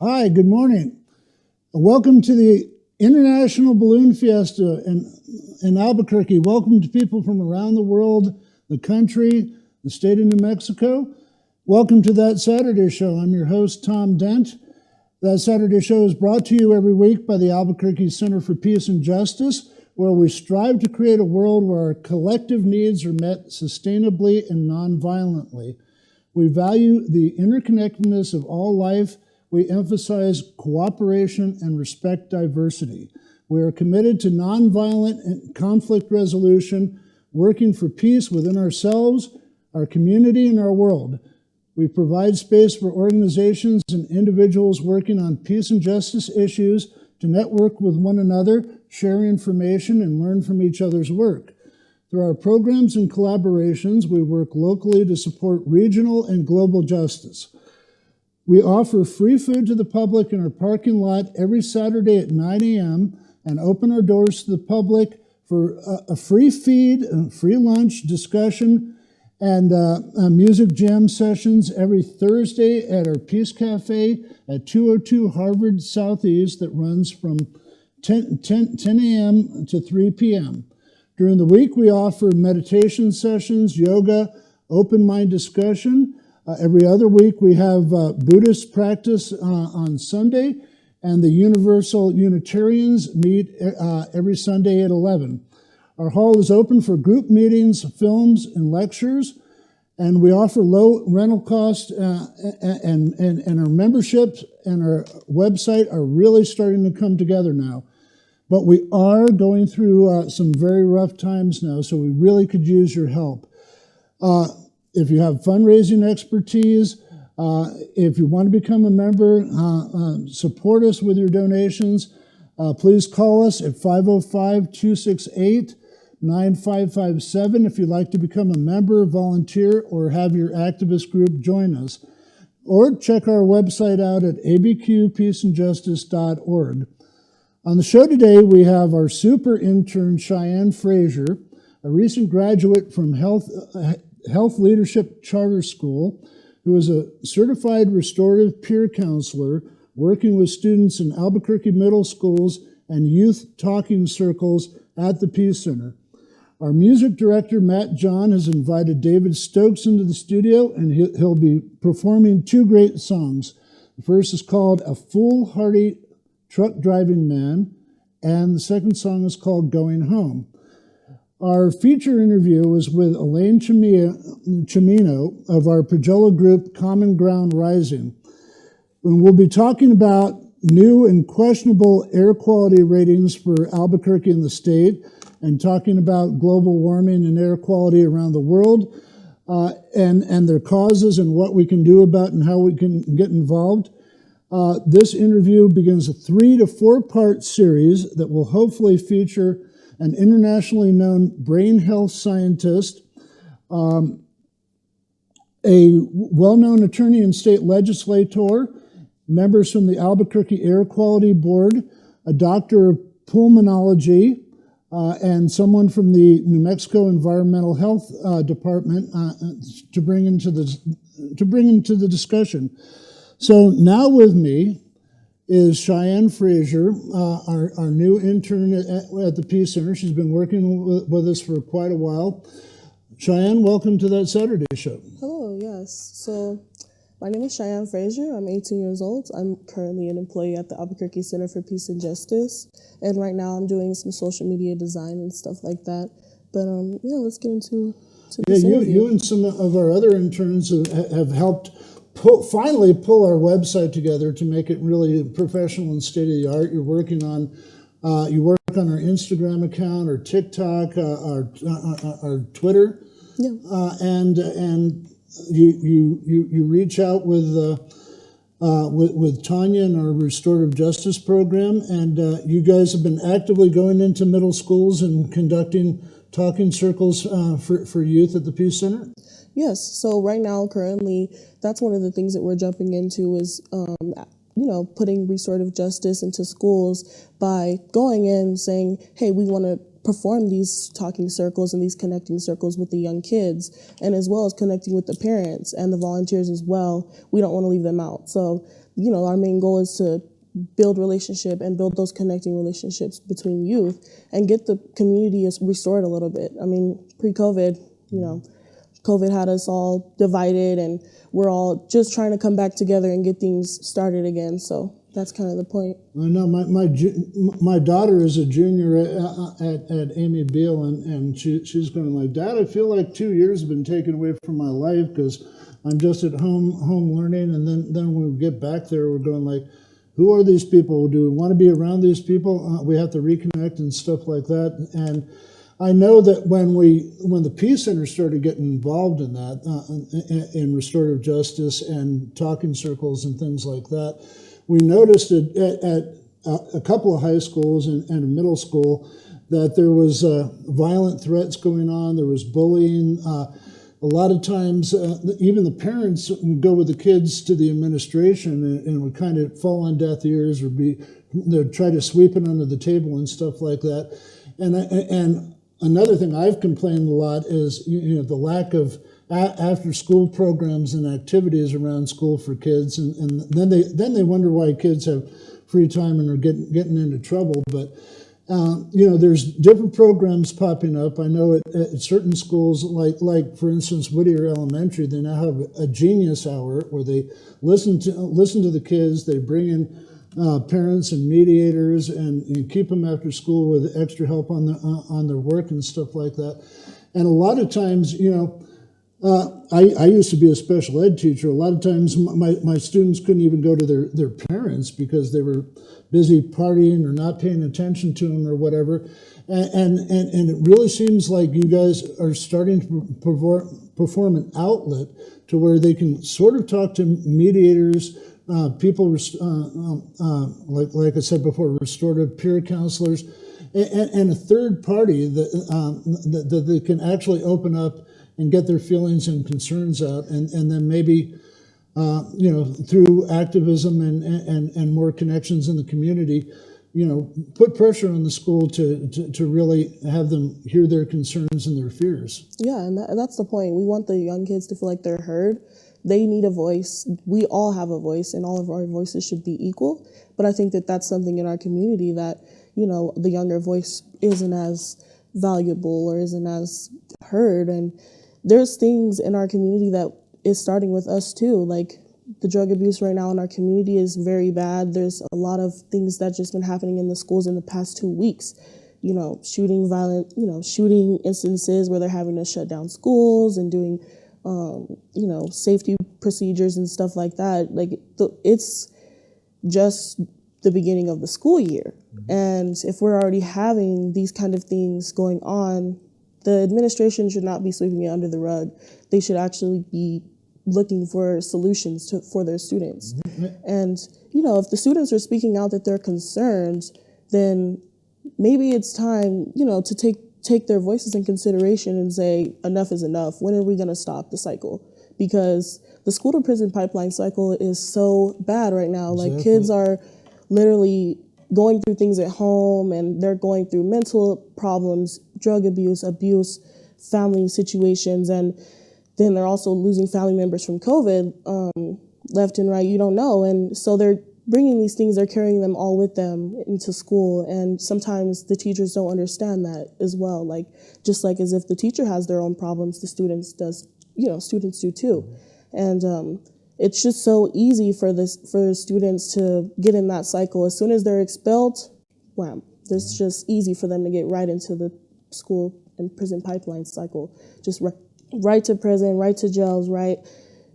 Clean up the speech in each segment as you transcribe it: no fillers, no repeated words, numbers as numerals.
Hi, good morning. Welcome to the International Balloon Fiesta in Albuquerque. Welcome to people from around the world, the country, the state of New Mexico. Welcome to That Saturday Show. I'm your host, Tom Dent. That Saturday Show is brought to you every week by the Albuquerque Center for Peace and Justice, where we strive to create a world where our collective needs are met sustainably and non-violently. We value the interconnectedness of all life. We emphasize cooperation and respect diversity. We are committed to nonviolent conflict resolution, working for peace within ourselves, our community, and our world. We provide space for organizations and individuals working on peace and justice issues to network with one another, share information, and learn from each other's work. Through our programs and collaborations, we work locally to support regional and global justice. We offer free food to the public in our parking lot every Saturday at 9 a.m. and open our doors to the public for a free feed, a free lunch, discussion, and music jam sessions every Thursday at our Peace Cafe at 202 Harvard Southeast that runs from 10 a.m. to 3 p.m. During the week, we offer meditation sessions, yoga, open mind discussion. Every other week, we have Buddhist practice on Sunday, and the Universal Unitarians meet every Sunday at 11. Our hall is open for group meetings, films, and lectures, and we offer low rental costs, and our memberships and our website are really starting to come together now. But we are going through some very rough times now, so we really could use your help. If you have fundraising expertise, if you want to become a member, support us with your donations. Please call us at 505-268-9557 if you'd like to become a member, volunteer, or have your activist group join us. Or check our website out at abqpeaceandjustice.org. On the show today, we have our super intern, Cheyeanne Frazier, a recent graduate from Health Leadership Charter School, who is a certified restorative peer counselor working with students in Albuquerque middle schools and youth talking circles at the Peace Center. Our music director, Matt John, has invited David Stokes into the studio, and he'll be performing two great songs. The first is called A Foolhardy Truck Driving Man, and the second song is called Going Home. Our feature interview was with Elaine Cimino of our Pajola group, Common Ground Rising. And we'll be talking about new and questionable air quality ratings for Albuquerque and the state, and talking about global warming and air quality around the world, and their causes and what we can do about and how we can get involved. This interview begins a 3 to 4 part series that will hopefully feature an internationally known brain health scientist, a well-known attorney and state legislator, members from the Albuquerque Air Quality Board, a doctor of pulmonology, and someone from the New Mexico Environmental Health Department to bring into the discussion. So now with me is Cheyeanne Frazier, our new intern at the Peace Center. She's been working with us for quite a while. Cheyeanne, welcome to That Saturday Show. Hello, yes. So my name is Cheyeanne Frazier. I'm 18 years old. I'm currently an employee at the Albuquerque Center for Peace and Justice. And right now I'm doing some social media design and stuff like that. But let's get into this interview. You and some of our other interns have helped finally pull our website together to make it really professional and state-of-the-art. You're working on, you work on our Instagram account, or TikTok, our Twitter, yeah. And you reach out with Tanya and our restorative justice program, and you guys have been actively going into middle schools and conducting talking circles for youth at the Peace Center. Yes. So right now, currently, that's one of the things that we're jumping into is, putting restorative justice into schools by going in saying, hey, we want to perform these talking circles and these connecting circles with the young kids, and as well as connecting with the parents and the volunteers as well. We don't want to leave them out. So, our main goal is to build relationship and build those connecting relationships between youth and get the community restored a little bit. I mean, pre-COVID, COVID had us all divided, and we're all just trying to come back together and get things started again. So that's kind of the point. I know my daughter is a junior at Amy Beale, and she's going like, Dad, I feel like 2 years have been taken away from my life because I'm just at home learning, and then when we get back there, we're going like, who are these people? Do we want to be around these people? We have to reconnect and stuff like that. And I know that when the Peace Center started getting involved in that, in restorative justice and talking circles and things like that, we noticed at a couple of high schools and a middle school that there was violent threats going on. There was bullying. A lot of times, even the parents would go with the kids to the administration and would kind of fall on deaf ears or they'd try to sweep it under the table and stuff like that. And another thing I've complained a lot is the lack of after-school programs and activities around school for kids, and then they wonder why kids have free time and are getting into trouble. But there's different programs popping up. I know at certain schools, like for instance Whittier Elementary, they now have a Genius Hour where they listen to the kids. They bring in parents and mediators and keep them after school with extra help on their work and stuff like that. And a lot of times, I used to be a special ed teacher. A lot of times my students couldn't even go to their parents because they were busy partying or not paying attention to them or whatever. And it really seems like you guys are starting to perform an outlet to where they can sort of talk to mediators, people, like I said before, restorative peer counselors, and a third party that they can actually open up and get their feelings and concerns out, and then maybe through activism and more connections in the community, put pressure on the school to really have them hear their concerns and their fears. Yeah, and that's the point. We want the young kids to feel like they're heard. They need a voice. We all have a voice, and all of our voices should be equal. But I think that that's something in our community that, the younger voice isn't as valuable or isn't as heard. And there's things in our community that is starting with us too. Like the drug abuse right now in our community is very bad. There's a lot of things that just been happening in the schools in the past 2 weeks. Shooting instances where they're having to shut down schools and doing, safety procedures and stuff like that. Like it's just the beginning of the school year. And if we're already having these kind of things going on, the administration should not be sweeping it under the rug. They should actually be looking for solutions for their students. And, if the students are speaking out that they're concerned, then maybe it's time, to take their voices in consideration and say, enough is enough. When are we going to stop the cycle? Because the school to prison pipeline cycle is so bad right now. Exactly. Like kids are literally going through things at home, and they're going through mental problems, drug abuse, family situations, and then they're also losing family members from COVID left and right. You don't know. And so they're bringing these things, they're carrying them all with them into school. And sometimes the teachers don't understand that as well. Like, just like as if the teacher has their own problems, the students do too. And it's just so easy for students to get in that cycle. As soon as they're expelled, wham, it's just easy for them to get right into the school and prison pipeline cycle. Just right to prison, right to jails, right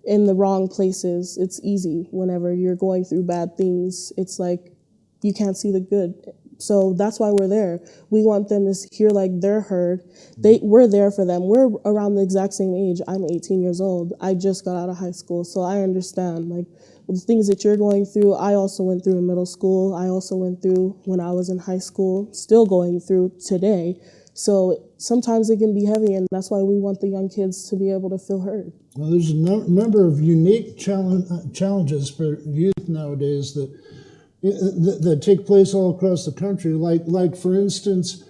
in the wrong places. It's easy whenever you're going through bad things. It's like you can't see the good. So that's why we're there. We want them to hear like they're heard. We're there for them. We're around the exact same age. I'm 18 years old. I just got out of high school, so I understand like the things that you're going through. I also went through in middle school. I also went through when I was in high school, still going through today. So sometimes it can be heavy, and that's why we want the young kids to be able to feel heard. Well, there's a number of unique challenges for youth nowadays that take place all across the country. Like for instance,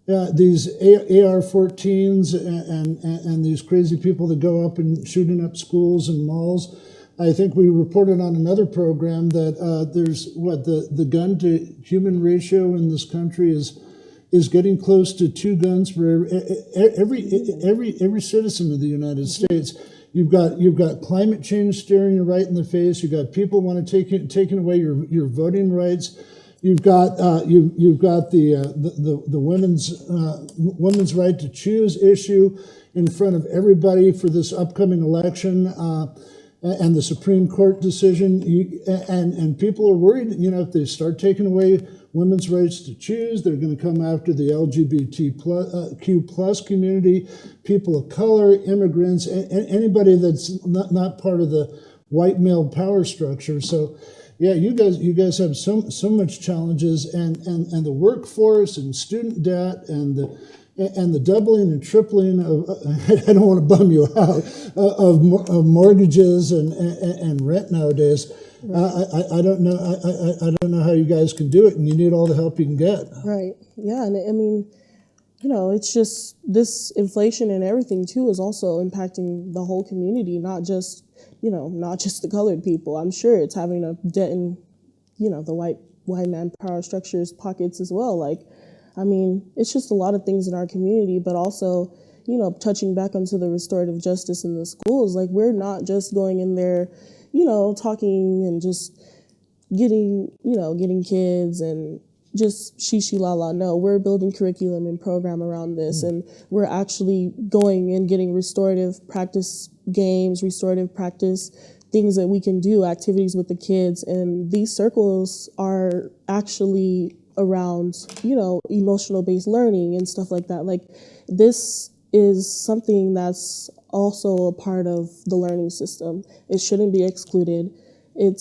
these AR-14s and these crazy people that go up and shooting up schools and malls. I think we reported on another program that there's the gun to human ratio in this country is getting close to 2 guns for every citizen of the United States. You've got climate change staring you right in the face. You've got people want to taking away your voting rights. You've got the women's right to choose issue in front of everybody for this upcoming election, and the Supreme Court decision. And people are worried. If they start taking away women's rights to choose, they're going to come after the LGBTQ plus community, people of color, immigrants, anybody that's not part of the white male power structure. So. Yeah, you guys have so much challenges, and the workforce and student debt and the doubling and tripling of I don't want to bum you out of mortgages and rent nowadays. I don't know how you guys can do it, and you need all the help you can get. Right. Yeah, and I mean, it's just this inflation and everything too is also impacting the whole community, not just the colored people. I'm sure it's having a dent in, the white man power structure's pockets as well. Like, I mean, it's just a lot of things in our community, but also, touching back onto the restorative justice in the schools. Like, we're not just going in there, talking and just getting kids and just she la la. No, we're building curriculum and program around this, and we're actually going and getting restorative practice games, restorative practice things that we can do, activities with the kids. And these circles are actually around, emotional based learning and stuff like that. Like, this is something that's also a part of the learning system. It shouldn't be excluded. It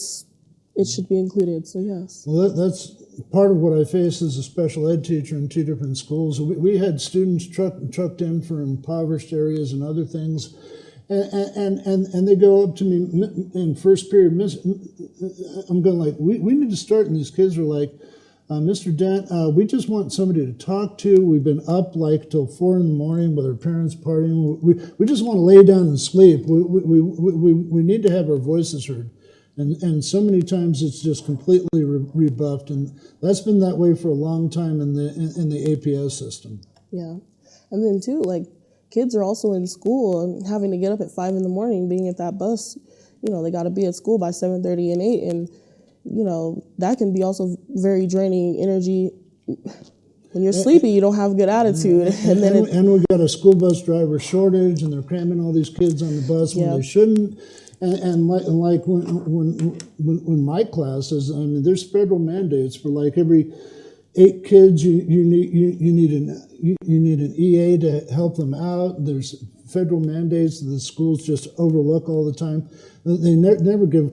should be included. So yes. Well, that's part of what I face as a special ed teacher in 2 different schools. We had students trucked in from impoverished areas and other things, and they go up to me in first period. I'm going like, we need to start, and these kids are like, Mr. Dent, we just want somebody to talk to. We've been up like till 4 a.m. with our parents partying. We just want to lay down and sleep. We need to have our voices heard. And so many times it's just completely rebuffed, and that's been that way for a long time in the APS system. Yeah, and then too, like, kids are also in school and having to get up at 5 a.m, being at that bus. They got to be at school by 7:30 and 8, and that can be also very draining energy. When you're sleepy, you don't have a good attitude, and we got a school bus driver shortage, and they're cramming all these kids on the bus when they shouldn't. And like when my classes, I mean, there's federal mandates for like every 8 kids you need an EA to help them out. There's federal mandates that the schools just overlook all the time. They never give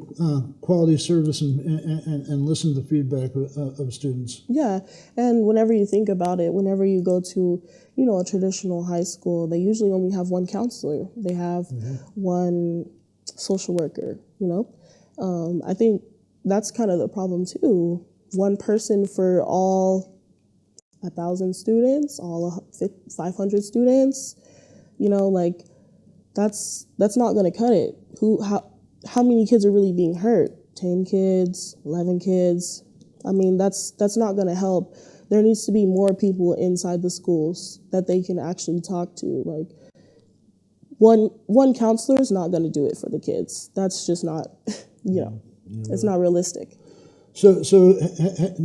quality service and listen to the feedback of students. Yeah, and whenever you think about it, whenever you go to a traditional high school, they usually only have one counselor. They have one social worker, I think that's kind of the problem too. One person for all 1,000 students, all 500 students, like that's not going to cut it. How many kids are really being hurt? 10 kids, 11 kids. I mean, that's not going to help. There needs to be more people inside the schools that they can actually talk to. Like, one counselor is not going to do it for the kids. That's just not, it's not realistic. So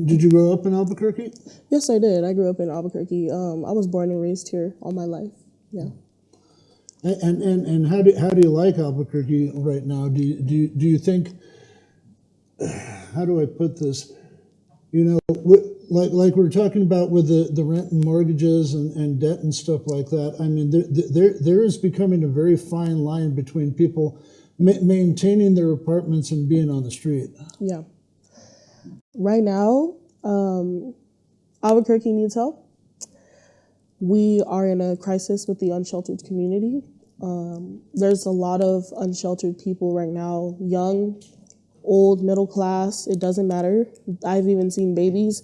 did you grow up in Albuquerque? Yes, I did. I grew up in Albuquerque. I was born and raised here all my life. Yeah. And how do you like Albuquerque right now? Do you think, how do I put this? Like we're talking about with the rent and mortgages and debt and stuff like that. I mean, there is becoming a very fine line between people maintaining their apartments and being on the street. Yeah. Right now, Albuquerque needs help. We are in a crisis with the unsheltered community. There's a lot of unsheltered people right now, young, old, middle class, it doesn't matter. I've even seen babies,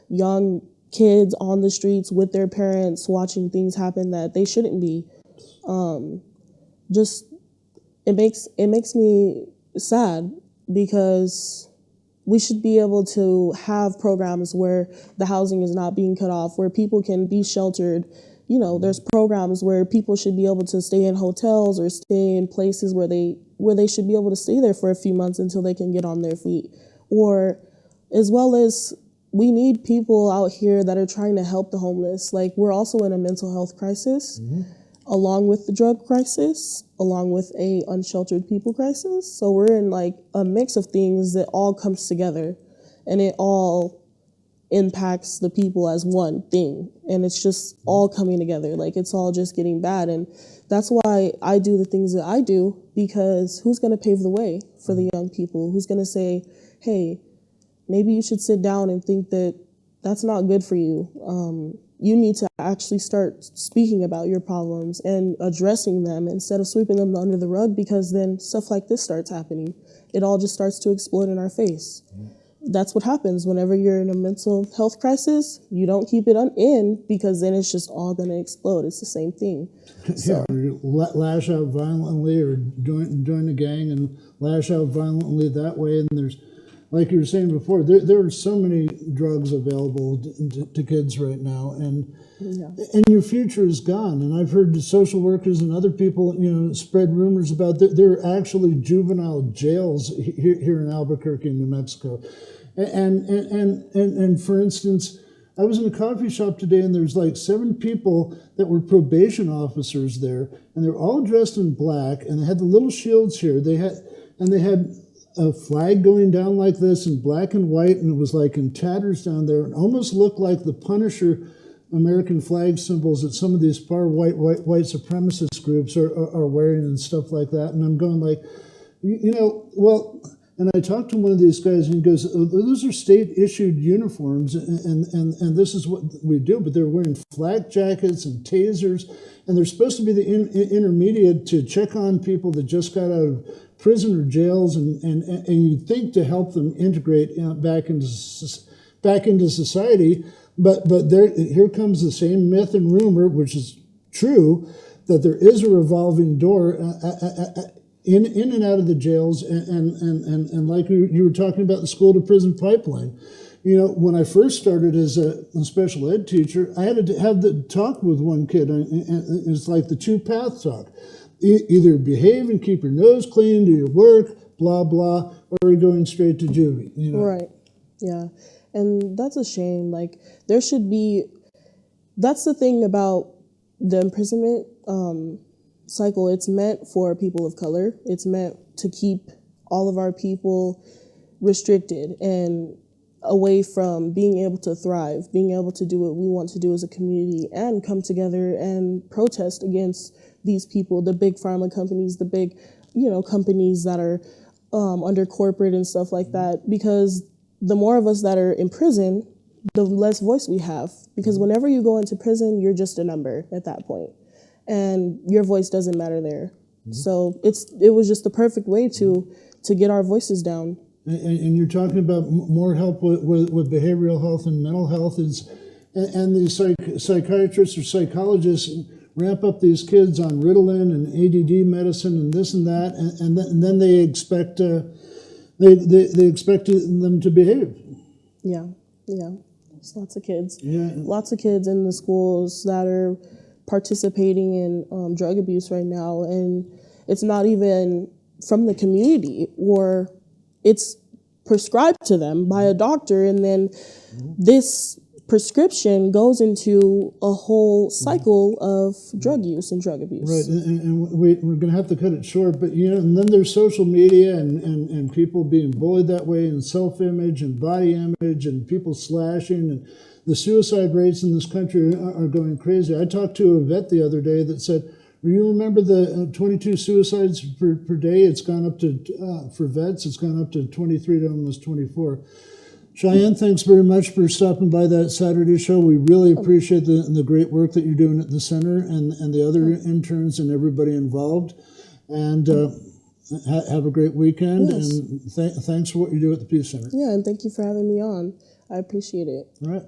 young kids on the streets with their parents watching things happen that they shouldn't be. Just it makes me sad because we should be able to have programs where the housing is not being cut off, where people can be sheltered. You know, there's programs where people should be able to stay in hotels or stay in places where they should be able to stay there for a few months until they can get on their feet. Or as well as we need people out here that are trying to help the homeless. Like, we're also in a mental health crisis, along with the drug crisis, along with a unsheltered people crisis. So we're in like a mix of things that all comes together, and it all impacts the people as one thing. And it's just all coming together. Like, it's all just getting bad. And that's why I do the things that I do, because who's going to pave the way for the young people? Who's going to say, hey, maybe you should sit down and think that that's not good for you. You need to actually start speaking about your problems and addressing them instead of sweeping them under the rug, because then stuff like this starts happening. It all just starts to explode in our face. That's what happens whenever you're in a mental health crisis. You don't keep it in, because then it's just all going to explode. It's the same thing. So. Yeah, or lash out violently, or join the gang and lash out violently that way. And there's, like you were saying before, there are so many drugs available to kids right now, and your future is gone. And I've heard the social workers and other people, spread rumors about there are actually juvenile jails here in Albuquerque, New Mexico. And for instance, I was in a coffee shop today, and there's like 7 people that were probation officers there, and they're all dressed in black, and they had the little shields here. They had a flag going down like this in black and white, and it was like in tatters down there. It almost looked like the Punisher American flag symbols that some of these far white supremacist groups are wearing and stuff like that. And I'm going like, well, and I talked to one of these guys, and he goes, those are state-issued uniforms, and this is what we do, but they're wearing flak jackets and tasers, and they're supposed to be the intermediate to check on people that just got out of prison or jails, and you think to help them integrate back into society, but here comes the same myth and rumor, which is true, that there is a revolving door in and out of the jails, and like you were talking about the school to prison pipeline. When I first started as a special ed teacher, I had to have the talk with one kid, and it's like the 2-path talk. Either behave and keep your nose clean, do your work, blah, blah, or you're going straight to juvie. Right, yeah. And that's a shame. Like, there should be, that's the thing about the imprisonment cycle. It's meant for people of color. It's meant to keep all of our people restricted and away from being able to thrive, being able to do what we want to do as a community and come together and protest against these people, the big pharma companies, the big, companies that are under corporate and stuff like that. Because the more of us that are in prison, the less voice we have. Because whenever you go into prison, you're just a number at that point, and your voice doesn't matter there. So it was just the perfect way to get our voices down. And you're talking about more help with behavioral health and mental health, and the psychiatrists or psychologists ramp up these kids on Ritalin and ADD medicine and this and that, and then they expect they expect them to behave. Yeah. There's lots of kids. Yeah. Lots of kids in the schools that are participating in drug abuse right now, and it's not even from the community, or it's prescribed to them by a doctor, and then this prescription goes into a whole cycle of drug use and drug abuse. Right, and we're going to have to cut it short, but and then there's social media and people being bullied that way, and self-image and body image and people slashing, and the suicide rates in this country are going crazy. I talked to a vet the other day that said, you remember the 22 suicides per day? It's gone up to, for vets, it's gone up to 23 to almost 24. Cheyeanne, thanks very much for stopping by that Saturday show. We really appreciate the great work that you're doing at the center, and the other interns and everybody involved. And have a great weekend. Yes. And thanks for what you do at the Peace Center. Yeah, and thank you for having me on. I appreciate it. All right.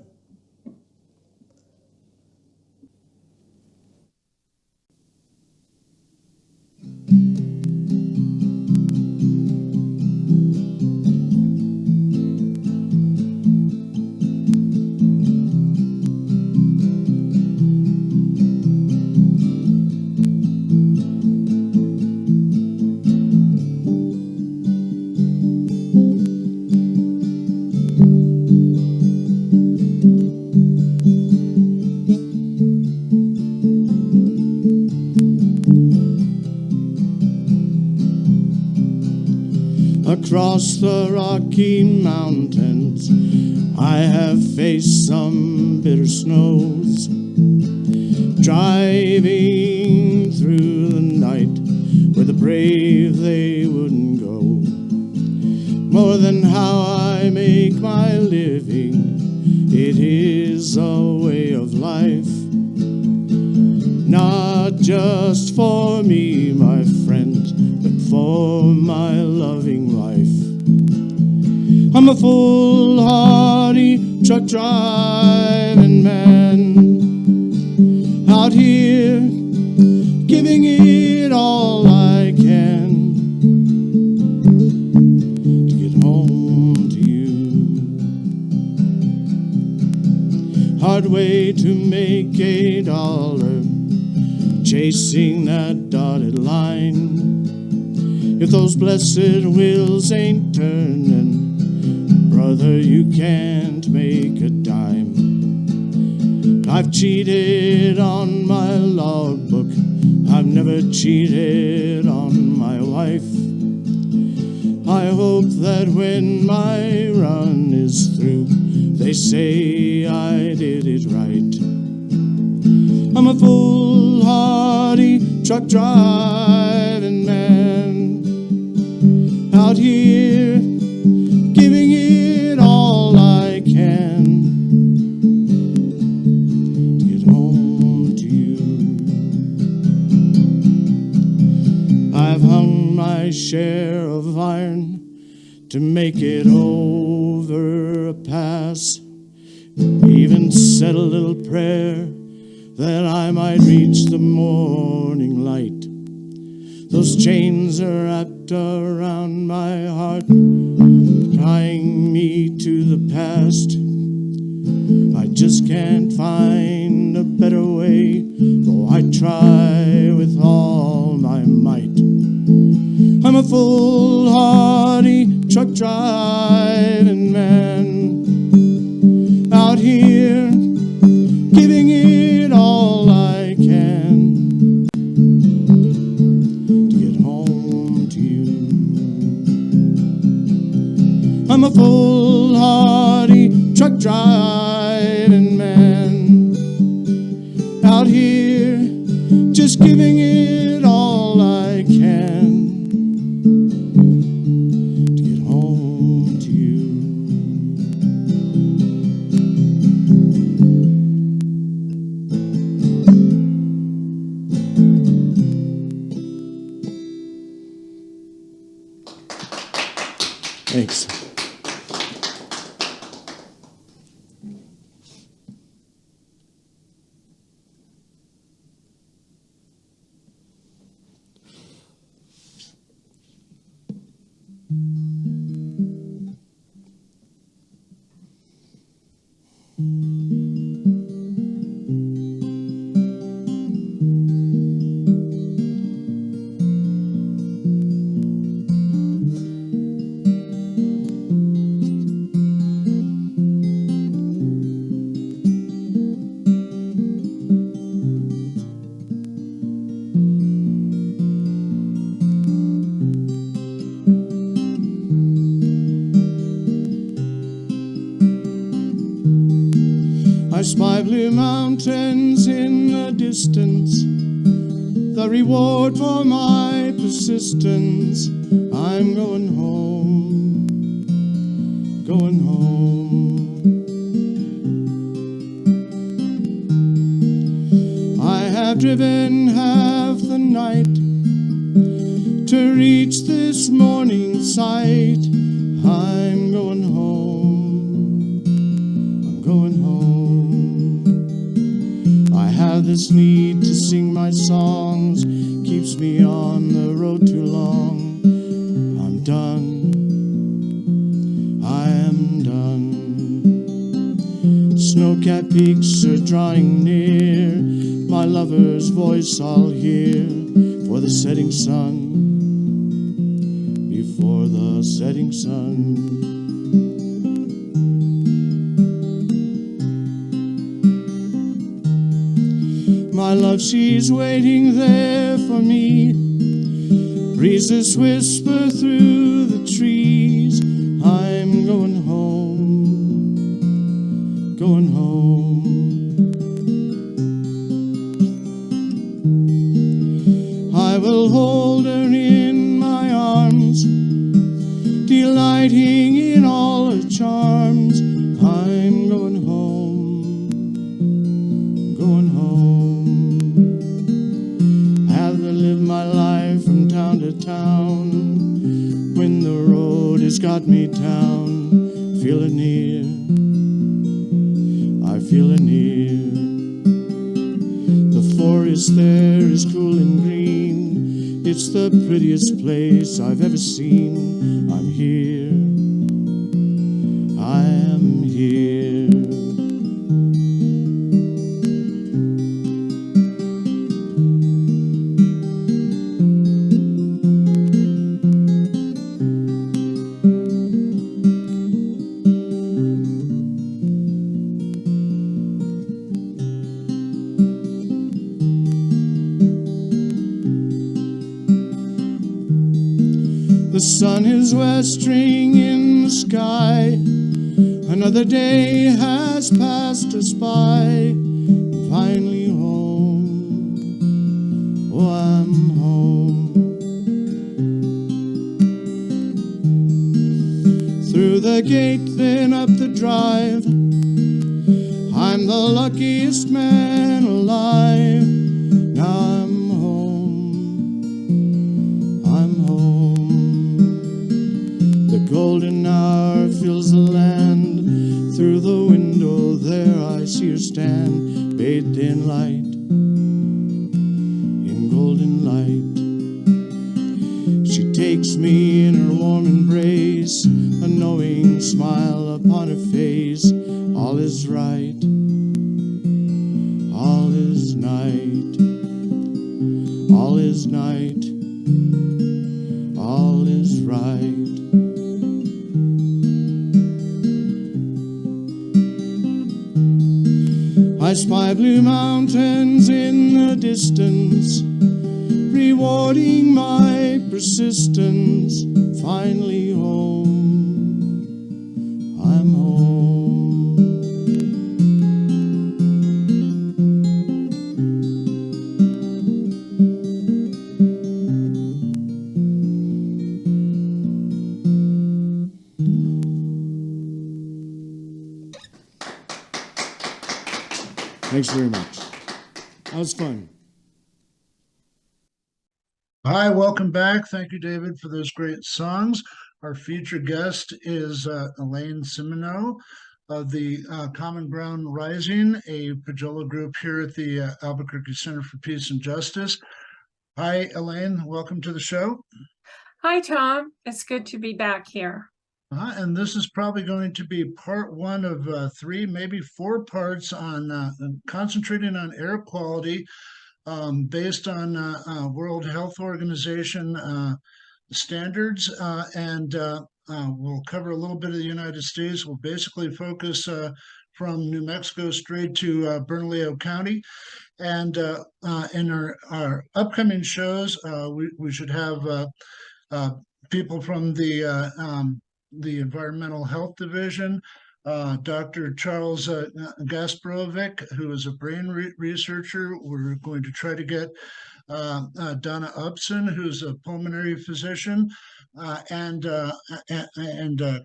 Across the Rocky Mountains, I have faced some bitter snows, driving through the night where the brave they wouldn't go. More than how I make my living, it is a way of life, not just for me, my friends, but for my loving wife. I'm a foolhardy truck driving man, out here giving it all I can to get home to you. Hard way to make $1, chasing that dotted line. If those blessed wheels ain't turning, brother, you can't make a dime. I've cheated on my logbook, I've never cheated on my wife. I hope that when my run is through, they say I did it right. I'm a foolhardy truck driving man, out here giving it all I can to get home to you. I've hung my share of iron to make it over a pass, even said a little prayer that I might reach the morning light. Those chains are wrapped around my heart, tying me to the past. I just can't find a better way, though I try with all my might. I'm a foolhardy truck driving man, out here giving it all I can to get home to you. I'm a foolhardy truck driving man, out here just giving it all I can to get home to you. Thanks. I spy blue mountains in the distance, the reward for my persistence. I'm going home, going home. I have driven half the night to reach this morning sight. I'm going home, I'm going home. I have this need to sing my songs, keeps me on the road too long. I'm done, I am done. Snow-capped peaks are drawing near, my lover's voice I'll hear for the setting sun, before the setting sun. My love, she's waiting there for me. Breezes whisper through the trees. I'm going home, going home. I will hold her in my arms, delighting in all her charms. I'm going home, going home. Have to live my life from town to town. When the road has got me down, feel it near, I feel it near. The forest there is cool and green. It's the prettiest place I've ever seen. I'm here, I am here. The sun is westering in the sky. Another day has passed us by. I'm finally home. Oh, I'm home. Through the gate, then up the drive. I'm the luckiest man alive. Now I'm home. I'm home. The golden hour fills the land. Through the window there I see her stand, bathed in light, in golden light. She takes me in her warm embrace, a knowing smile upon her face. All is right, all is night, all is night, all is right. I spy blue mountains in the distance, rewarding my persistence. Finally home, I'm home. Thanks very much. That was fun. Hi, welcome back. Thank you, David, for those great songs. Our featured guest is Elaine Cimino of the Common Ground Rising, a Pajola group here at the Albuquerque Center for Peace and Justice. Hi, Elaine. Welcome to the show. Hi, Tom. It's good to be back here. And this is probably going to be part one of three, maybe four parts on concentrating on air quality based on World Health Organization standards. And we'll cover a little bit of the United States. We'll basically focus from New Mexico straight to Bernalillo County. And in our upcoming shows, we should have people from the Environmental Health Division, Dr. Charles Gasparovic, who is a brain researcher. We're going to try to get Donna Upson, who's a pulmonary physician, and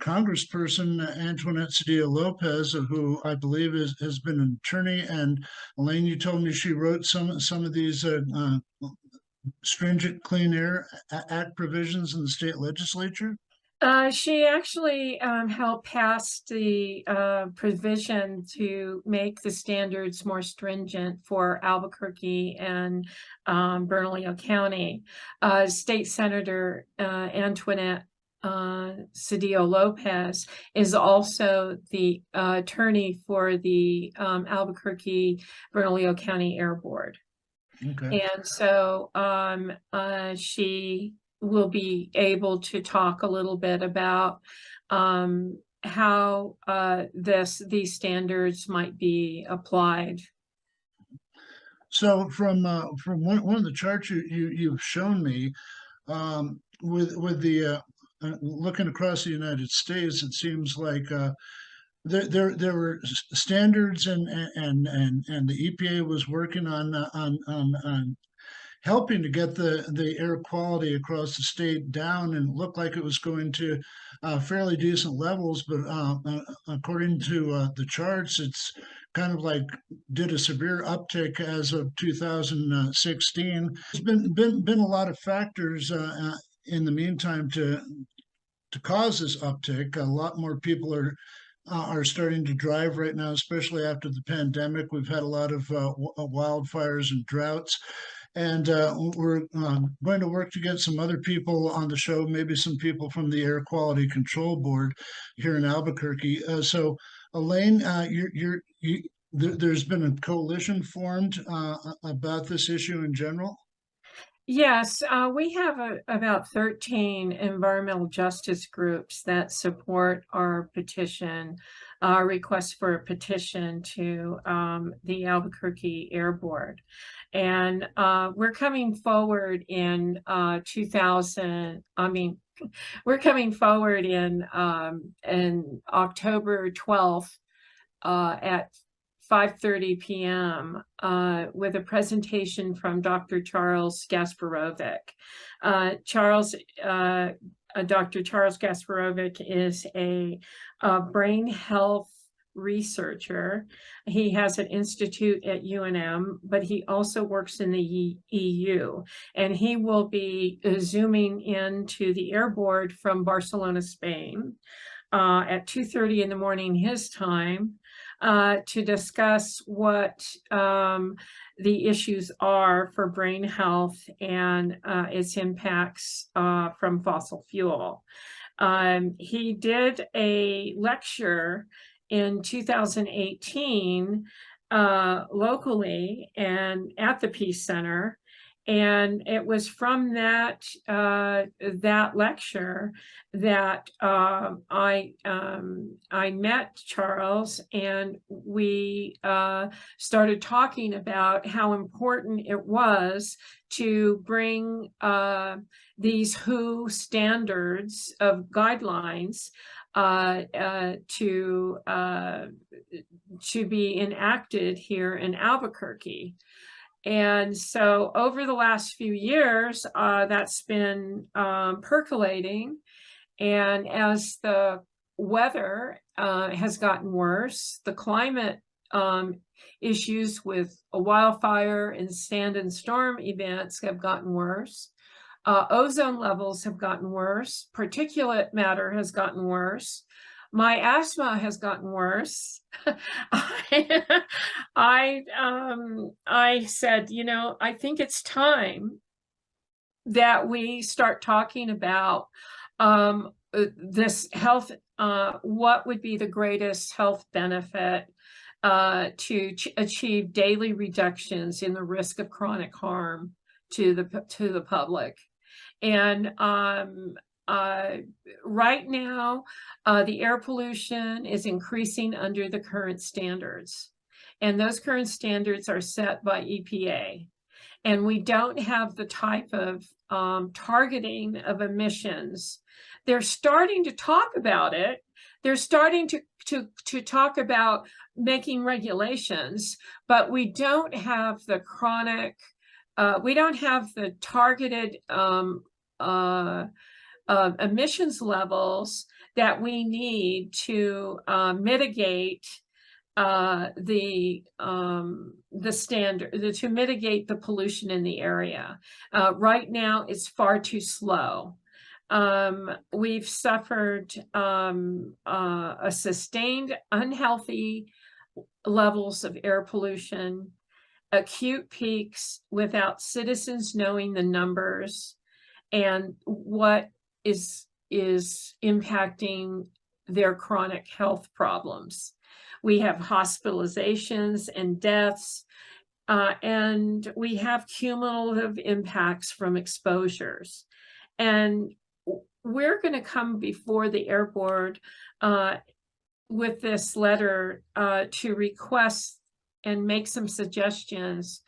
Congressperson Antoinette Cedillo Lopez, who I believe has been an attorney. And Elaine, you told me she wrote some of these stringent Clean Air Act provisions in the state legislature. She actually helped pass the provision to make the standards more stringent for Albuquerque and Bernalillo County. State Senator Antoinette Cedillo Lopez is also the attorney for the Albuquerque Bernalillo County Air Board. Okay. And so she will be able to talk a little bit about how these standards might be applied. So from one of the charts you've shown me with the looking across the United States, it seems like there were standards, and the EPA was working on helping to get the air quality across the state down, and it looked like it was going to fairly decent levels. But according to the charts, it's kind of like did a severe uptick as of 2016. There's been a lot of factors in the meantime to cause this uptick. A lot more people are starting to drive right now, especially after the pandemic. We've had a lot of wildfires and droughts. And we're going to work to get some other people on the show, maybe some people from the Air Quality Control Board here in Albuquerque. So, Elaine, there's been a coalition formed about this issue in general. Yes, we have about 13 environmental justice groups that support our petition, our request for a petition to the Albuquerque Air Board. And we're coming forward in we're coming forward in October 12th at 5:30 p.m. With a presentation from Dr. Charles Gasparovic. Dr. Charles Gasparovic is a brain health researcher. He has an institute at UNM, but he also works in the EU, and he will be zooming into the Air Board from Barcelona, Spain, at 2:30 in the morning his time, to discuss what the issues are for brain health and its impacts from fossil fuel. He did a lecture in 2018 locally and at the Peace Center. And it was from that lecture that I met Charles, and we started talking about how important it was to bring these WHO standards of guidelines to be enacted here in Albuquerque. And so over the last few years, that's been percolating. And as the weather has gotten worse, the climate issues with a wildfire and sand and storm events have gotten worse. Ozone levels have gotten worse. Particulate matter has gotten worse. My asthma has gotten worse. I said, I think it's time that we start talking about this health, what would be the greatest health benefit to achieve daily reductions in the risk of chronic harm to the public. And right now, the air pollution is increasing under the current standards. And those current standards are set by EPA. And we don't have the type of targeting of emissions. They're starting to talk about it. They're starting to talk about making regulations, but we don't have the chronic, we don't have the targeted emissions levels that we need to mitigate the standard, to mitigate the pollution in the area. Right now, it's far too slow. We've suffered a sustained unhealthy levels of air pollution, acute peaks without citizens knowing the numbers and what is impacting their chronic health problems. We have hospitalizations and deaths, and we have cumulative impacts from exposures. And we're going to come before the Air Board with this letter to request and make some suggestions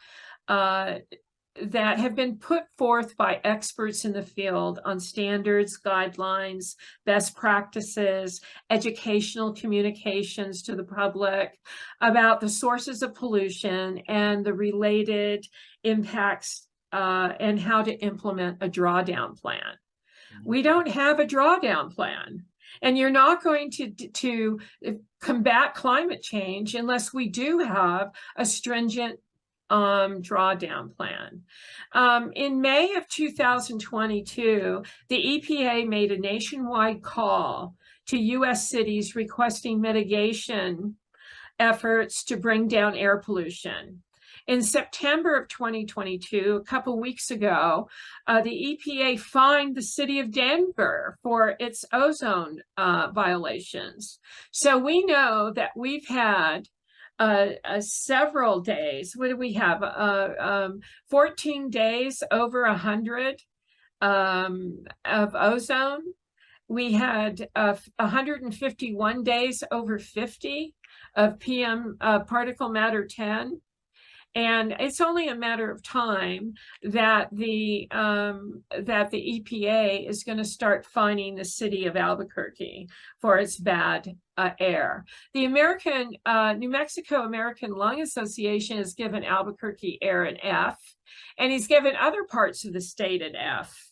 that have been put forth by experts in the field on standards, guidelines, best practices, educational communications to the public about the sources of pollution and the related impacts and how to implement a drawdown plan. We don't have a drawdown plan. And you're not going to combat climate change unless we do have a stringent drawdown plan. In May of 2022, the EPA made a nationwide call to US cities requesting mitigation efforts to bring down air pollution. In September of 2022, a couple weeks ago, the EPA fined the city of Denver for its ozone violations. So we know that we've had several days. What do we have? 14 days over 100 of ozone. We had 151 days over 50 of PM particle matter 10. And it's only a matter of time that the EPA is going to start fining the city of Albuquerque for its bad air. The New Mexico American Lung Association has given Albuquerque Air an F, and he's given other parts of the state an F.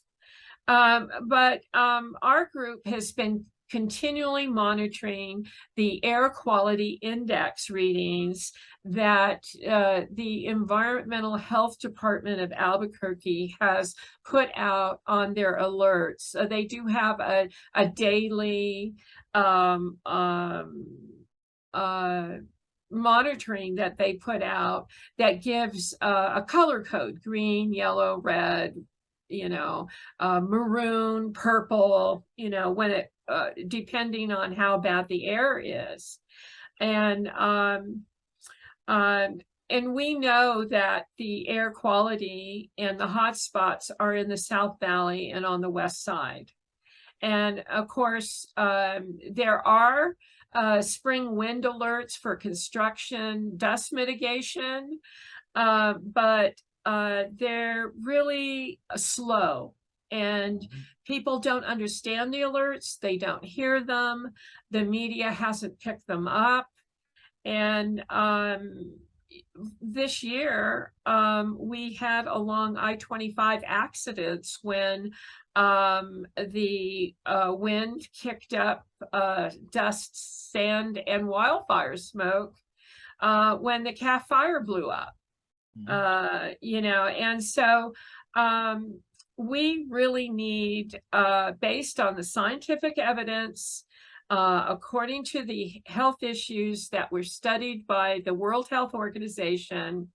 But our group has been continually monitoring the air quality index readings that the Environmental Health Department of Albuquerque has put out on their alerts. They do have a daily monitoring that they put out that gives a color code: green, yellow, red, maroon, purple, when it depending on how bad the air is. And we know that the air quality and the hot spots are in the South Valley and on the west side. And of course, there are spring wind alerts for construction, dust mitigation, but they're really slow, and people don't understand the alerts. They don't hear them. The media hasn't picked them up. And this year, we had along I-25 accidents when the wind kicked up dust, sand, and wildfire smoke when the CAF fire blew up. And so we really need, based on the scientific evidence, according to the health issues that were studied by the World Health Organization,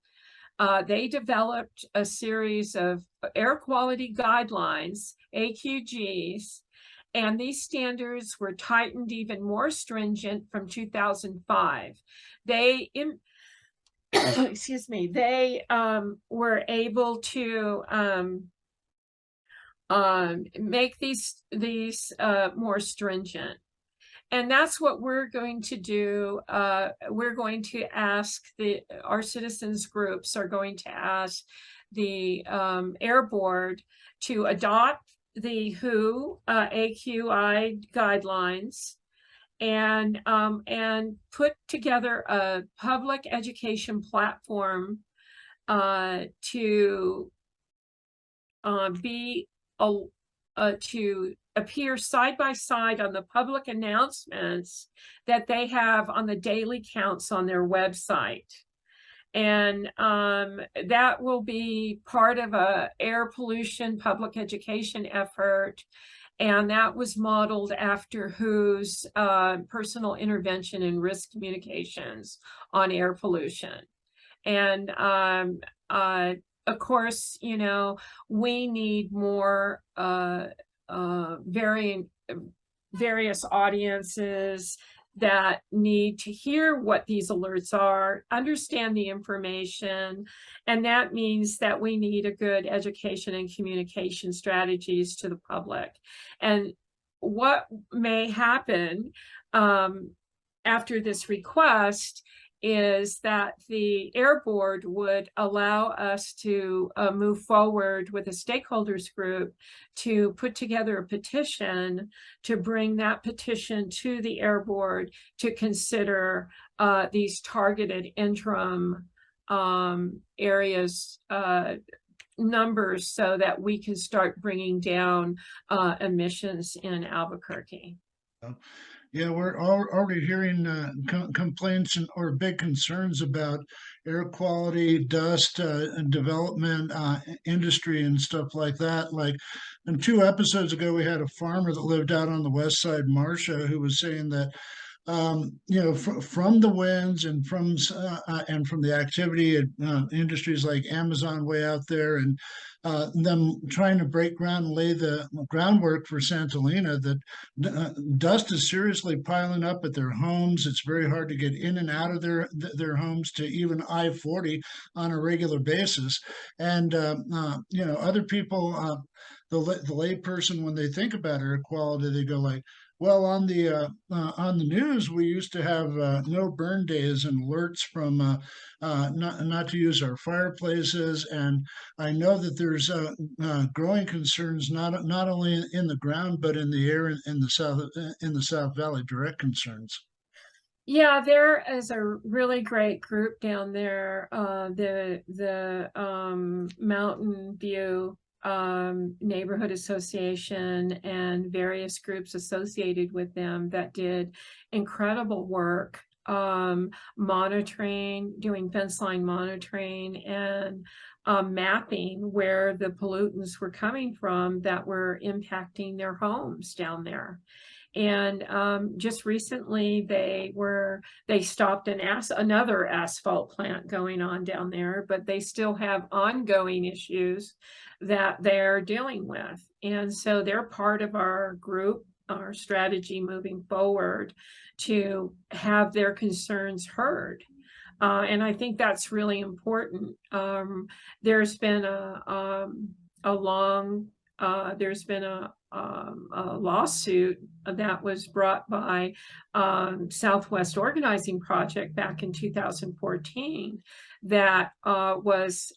they developed a series of air quality guidelines, AQGs, and these standards were tightened even more stringent from 2005. They excuse me, they were able to make these more stringent. And that's what we're going to do. We're going to ask our citizens groups are going to ask the Air Board to adopt the WHO AQI guidelines and put together a public education platform to appear side by side on the public announcements that they have on the daily counts on their website. And that will be part of a air pollution public education effort. And that was modeled after WHO's personal intervention and risk communications on air pollution. And of course, we need more various audiences that need to hear what these alerts are, understand the information, and that means that we need a good education and communication strategies to the public. And what may happen after this request is that the Air Board would allow us to move forward with a stakeholders group to put together a petition to bring that petition to the Air Board to consider these targeted interim areas numbers so that we can start bringing down emissions in Albuquerque. Yeah, we're already hearing complaints or big concerns about air quality, dust, and development, industry, and stuff like that. Like, and 2 episodes ago, we had a farmer that lived out on the west side, Marcia, who was saying that from the winds and from the activity at industries like Amazon way out there, and them trying to break ground and lay the groundwork for Santolina, that dust is seriously piling up at their homes. It's very hard to get in and out of their homes to even I-40 on a regular basis. And other people, the lay person, when they think about air quality, they go like, well, on the news, we used to have no burn days and alerts from not to use our fireplaces, and I know that there's growing concerns not only in the ground but in the air in the South Valley. Direct concerns. Yeah, there is a really great group down there, the Mountain View Neighborhood Association and various groups associated with them that did incredible work monitoring, doing fence line monitoring and mapping where the pollutants were coming from that were impacting their homes down there. And just recently they stopped another asphalt plant going on down there, but they still have ongoing issues that they're dealing with. And so they're part of our group, our strategy moving forward to have their concerns heard. And I think that's really important. There's been a lawsuit that was brought by Southwest Organizing Project back in 2014 that was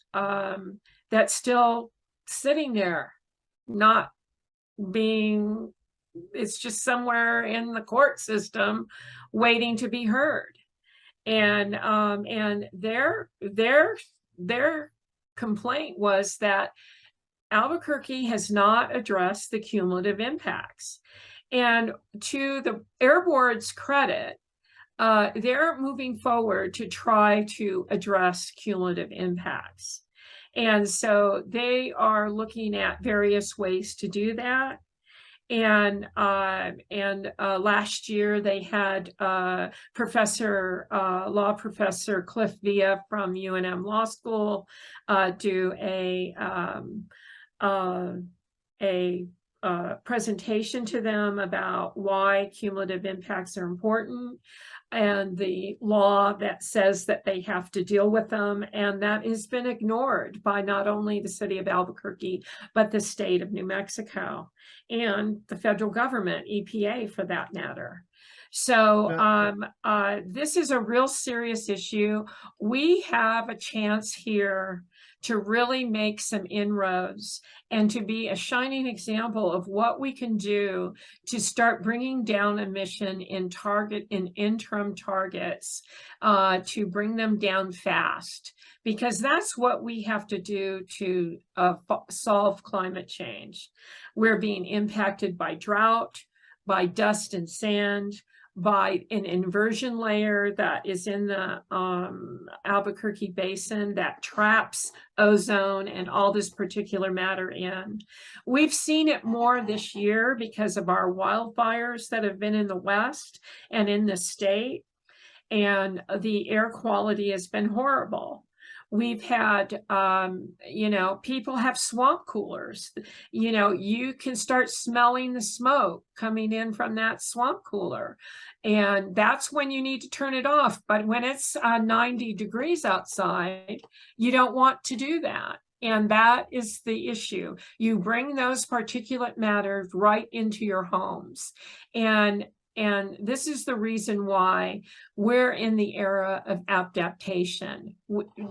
that's still sitting there, not being, it's just somewhere in the court system waiting to be heard. And their complaint was that Albuquerque has not addressed the cumulative impacts. And to the Air Board's credit, they're moving forward to try to address cumulative impacts. And so they are looking at various ways to do that. And last year they had law professor Cliff Villa from UNM Law School do a presentation to them about why cumulative impacts are important and the law that says that they have to deal with them. And that has been ignored by not only the city of Albuquerque, but the state of New Mexico and the federal government, EPA for that matter. So this is a real serious issue. We have a chance here to really make some inroads and to be a shining example of what we can do to start bringing down emission in interim targets to bring them down fast, because that's what we have to do to solve climate change. We're being impacted by drought, by dust and sand, by an inversion layer that is in the Albuquerque Basin that traps ozone and all this particular matter in. We've seen it more this year because of our wildfires that have been in the West and in the state, and the air quality has been horrible. We've had, people have swamp coolers. You can start smelling the smoke coming in from that swamp cooler. And that's when you need to turn it off. But when it's 90 degrees outside, you don't want to do that. And that is the issue. You bring those particulate matters right into your homes. And and this is the reason why we're in the era of adaptation.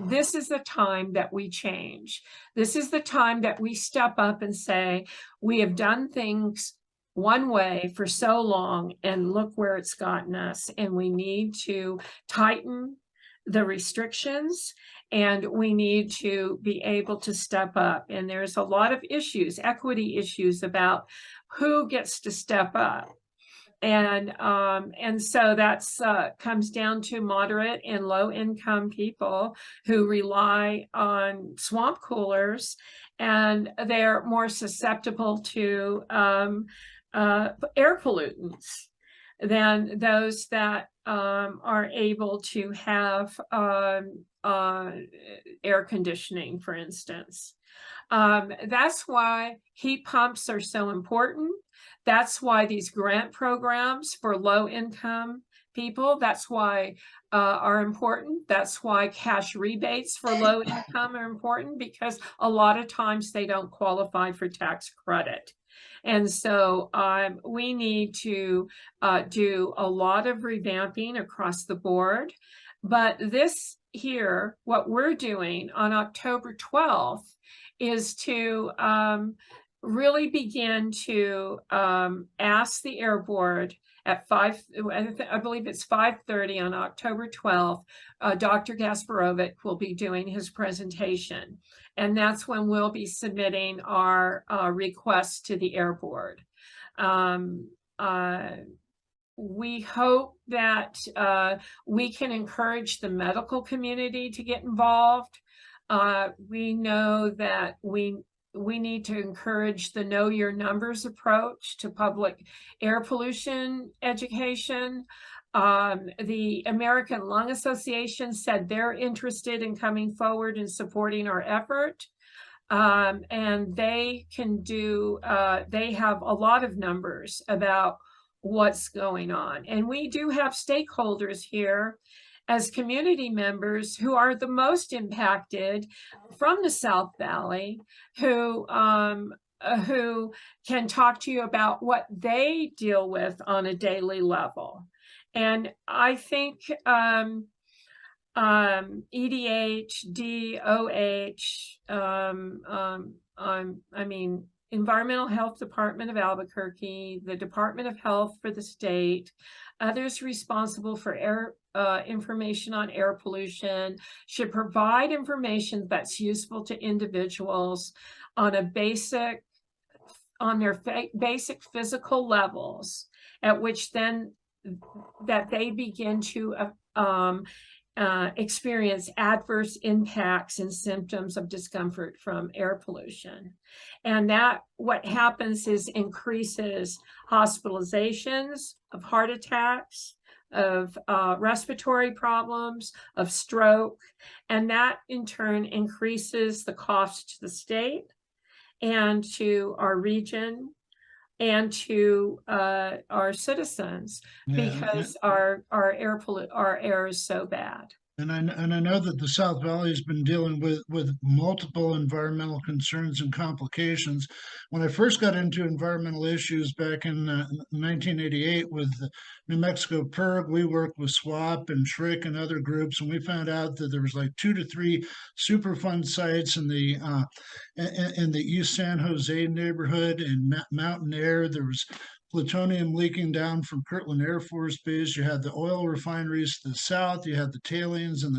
This is the time that we change. This is the time that we step up and say, we have done things one way for so long, and look where it's gotten us. And we need to tighten the restrictions, and we need to be able to step up. And there's a lot of issues, equity issues, about who gets to step up. And so that's comes down to moderate and low income people who rely on swamp coolers, and they're more susceptible to air pollutants than those that are able to have air conditioning, for instance. That's why heat pumps are so important. That's why these grant programs for low income people, that's why are important. That's why cash rebates for low income are important, because a lot of times they don't qualify for tax credit. And so we need to do a lot of revamping across the board. But this here, what we're doing on October 12th is to really begin to ask the Air Board at I believe it's 5:30 on October 12th, Dr. Gasparovic will be doing his presentation. And that's when we'll be submitting our requests to the Air Board. We hope that we can encourage the medical community to get involved. We know that we need to encourage the Know Your Numbers approach to public air pollution education. The American Lung Association said they're interested in coming forward and supporting our effort. And they can do, they have a lot of numbers about what's going on. And we do have stakeholders here as community members who are the most impacted from the South Valley, who can talk to you about what they deal with on a daily level. And I think EDH, DOH, I mean, Environmental Health Department of Albuquerque, the Department of Health for the state, others responsible for air information on air pollution should provide information that's useful to individuals on a basic, on their basic physical levels, at which then that they begin to experience adverse impacts and symptoms of discomfort from air pollution. And that what happens is increases hospitalizations of heart attacks, of respiratory problems, of stroke, and that in turn increases the cost to the state and to our region and to our citizens, because our air is so bad. And I know that the South Valley has been dealing with multiple environmental concerns and complications. When I first got into environmental issues back in 1988 with New Mexico PERG, we worked with SWAP and SHRIC and other groups, and we found out that there was like 2 to 3 Superfund sites in the East San Jose neighborhood and Mountain Air. There was plutonium leaking down from Kirtland Air Force Base. You had the oil refineries to the south. You had the tailings and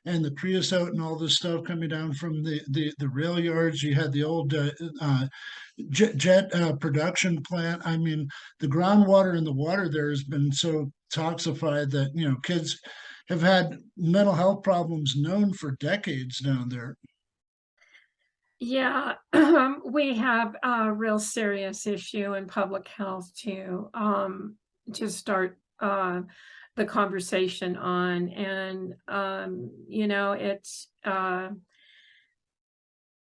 the creosote and all this stuff coming down from the rail yards. You had the old jet production plant. I mean, the groundwater in the water there has been so toxified that, you know, kids have had mental health problems known for decades down there. Yeah, we have a real serious issue in public health to start the conversation on. And, you know, it's, I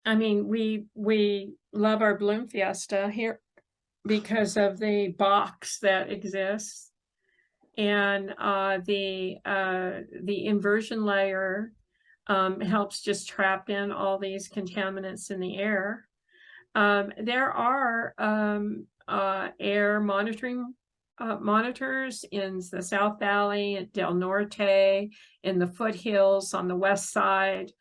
mean, we love our Bloom Fiesta here because of the box that exists, and the inversion layer helps just trap in all these contaminants in the air. There are air monitoring monitors in the South Valley, at Del Norte, in the foothills on the west side.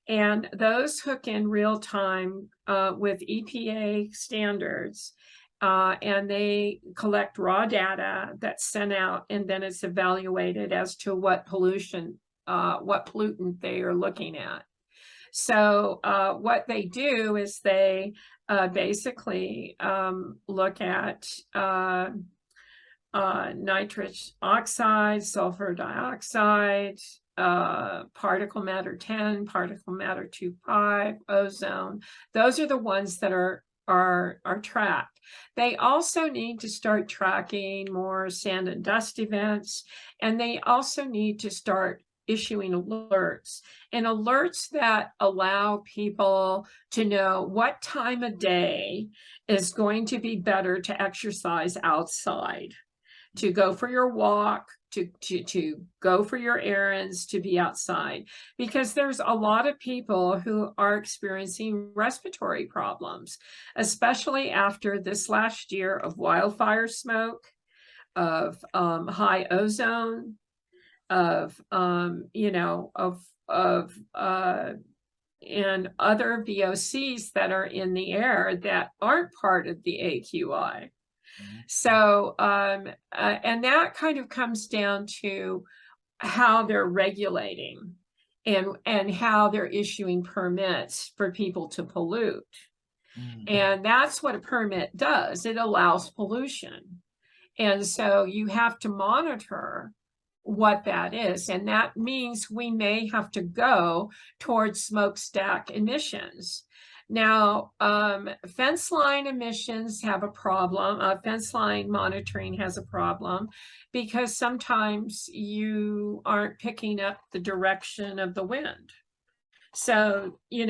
And those hook in real time with EPA standards. And they collect raw data that's sent out, and then it's evaluated as to what pollutant they are looking at. So what they do is they basically look at nitrous oxide, sulfur dioxide, particle matter 10, particle matter 2.5, ozone. Those are the ones that are tracked. They also need to start tracking more sand and dust events, and they also need to start issuing alerts, and alerts that allow people to know what time of day is going to be better to exercise outside, to go for your walk, to go for your errands, to be outside, because there's a lot of people who are experiencing respiratory problems, especially after this last year of wildfire smoke, of high ozone, of and other VOCs that are in the air that aren't part of the AQI. So, and that kind of comes down to how they're regulating and how they're issuing permits for people to pollute. And that's what a permit does. It allows pollution. And so you have to monitor what that is. And that means we may have to go towards smokestack emissions. Now, fence line emissions have a problem. Fence line monitoring has a problem because sometimes you aren't picking up the direction of the wind. So, you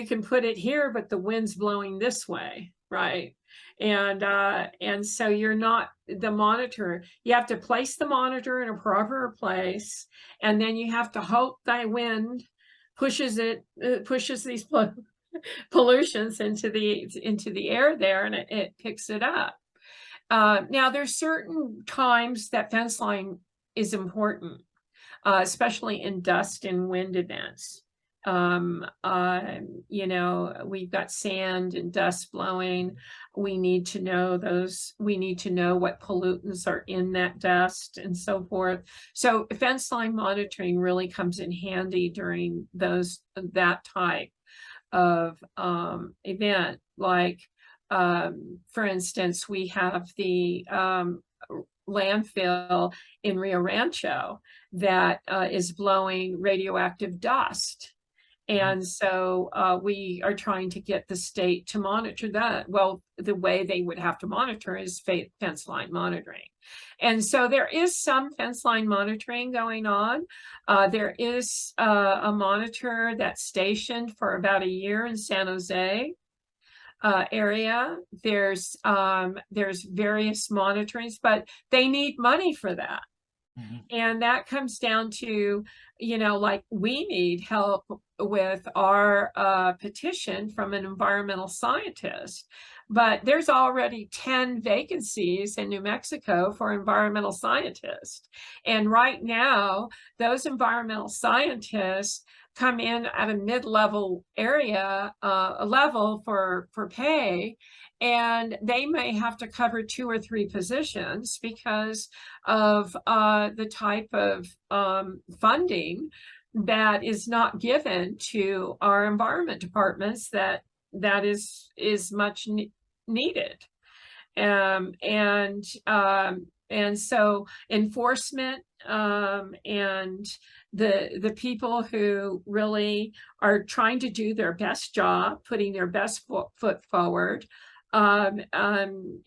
can put it here, but the wind's blowing this way, right? And so you're not the monitor. You have to place the monitor in a proper place, and then you have to hope thy wind pushes these pollutions into the air there, and it picks it up. Now there's certain times that fence line is important, especially in dust and wind events. We've got sand and dust blowing. We need to know those. We need to know what pollutants are in that dust and so forth. So fence line monitoring really comes in handy during that type of event. Like, for instance, we have the landfill in Rio Rancho that is blowing radioactive dust. And so we are trying to get the state to monitor that. Well, the way they would have to monitor is fence line monitoring. And so there is some fence line monitoring going on. There is a monitor that's stationed for about a year in San Jose area. There's various monitorings, but they need money for that. And that comes down to, like, we need help with our petition from an environmental scientist, but there's already 10 vacancies in New Mexico for environmental scientists. And right now, those environmental scientists come in at a mid-level area, level for pay, and they may have to cover 2 or 3 positions because of the type of funding that is not given to our environment departments that is much needed. And so enforcement and the people who really are trying to do their best job, putting their best foot forward,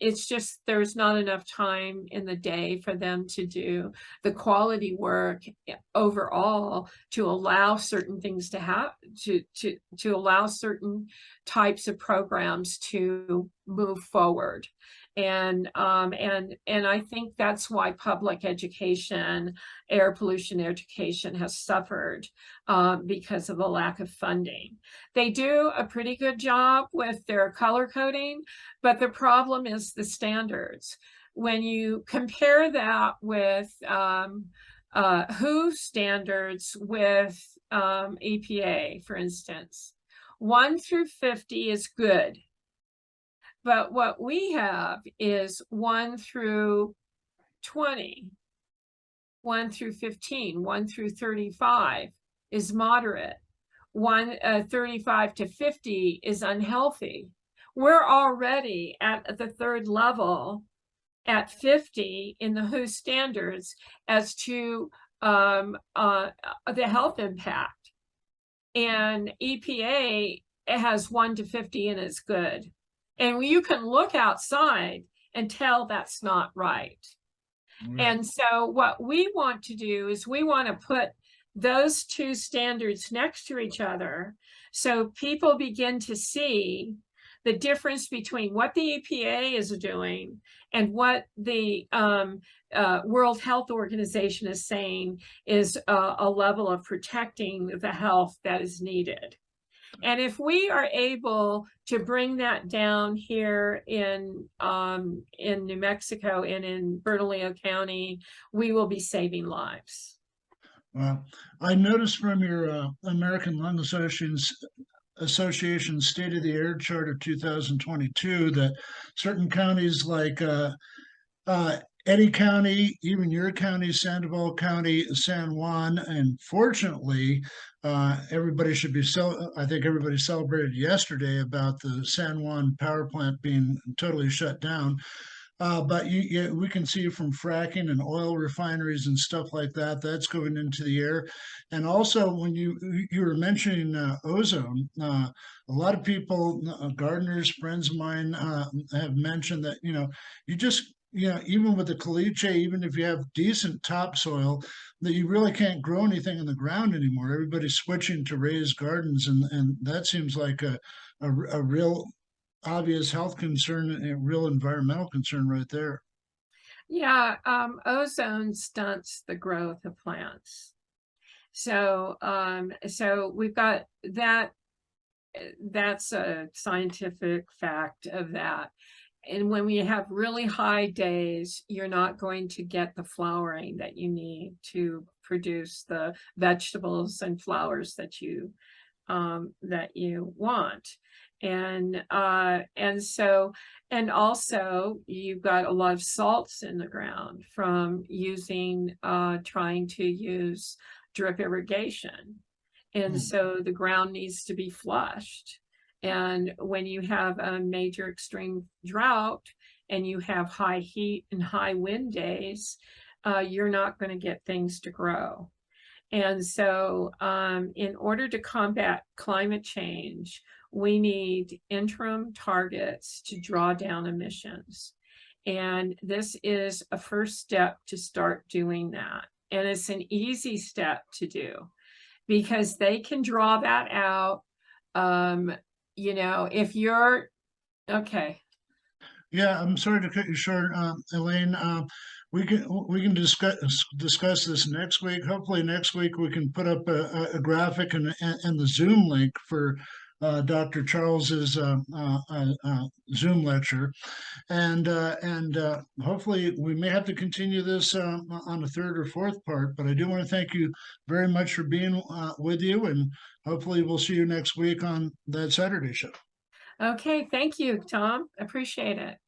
it's just there's not enough time in the day for them to do the quality work overall to allow certain things to happen, to allow certain types of programs to move forward. And I think that's why public education, air pollution education has suffered because of the lack of funding. They do a pretty good job with their color coding, but the problem is the standards. when you compare that with WHO standards with EPA, for instance, 1 through 50 is good. But what we have is 1 through 20, 1 through 15, 1 through 35 is moderate. 35 to 50 is unhealthy. We're already at the third level at 50 in the WHO standards as to the health impact. And EPA has 1 to 50 and it's good. And you can look outside and tell that's not right. And so what we want to do is we want to put those two standards next to each other so people begin to see the difference between what the EPA is doing and what the World Health Organization is saying is a level of protecting the health that is needed. And if we are able to bring that down here in New Mexico and in Bernalillo County, we will be saving lives. Well, I noticed from your American Lung Association State of the Air Chart of 2022 that certain counties like Eddy County, even your county, Sandoval County, San Juan, and fortunately, everybody should be I think everybody celebrated yesterday about the San Juan power plant being totally shut down. But we can see from fracking and oil refineries and stuff like that, that's going into the air. And also when you were mentioning ozone, a lot of people, gardeners, friends of mine have mentioned that, you just, even with the caliche, even if you have decent topsoil, that you really can't grow anything in the ground anymore. Everybody's switching to raised gardens, and that seems like a real obvious health concern and a real environmental concern right there. Yeah, ozone stunts the growth of plants. So, so we've got that. That's a scientific fact of that. And when we have really high days, you're not going to get the flowering that you need to produce the vegetables and flowers that you want. And so, and also you've got a lot of salts in the ground from using, trying to use drip irrigation. And so the ground needs to be flushed. And when you have a major extreme drought and you have high heat and high wind days, you're not going to get things to grow. And so in order to combat climate change, we need interim targets to draw down emissions. And this is a first step to start doing that. And it's an easy step to do because they can draw that out. If you're okay. Yeah, I'm sorry to cut you short, Elaine. We can discuss this next week. Hopefully next week we can put up a graphic and the Zoom link for Dr. Charles's Zoom lecture, and hopefully we may have to continue this on the third or fourth part. But I do want to thank you very much for being with you, and hopefully we'll see you next week on that Saturday show. Okay, thank you, Tom. Appreciate it.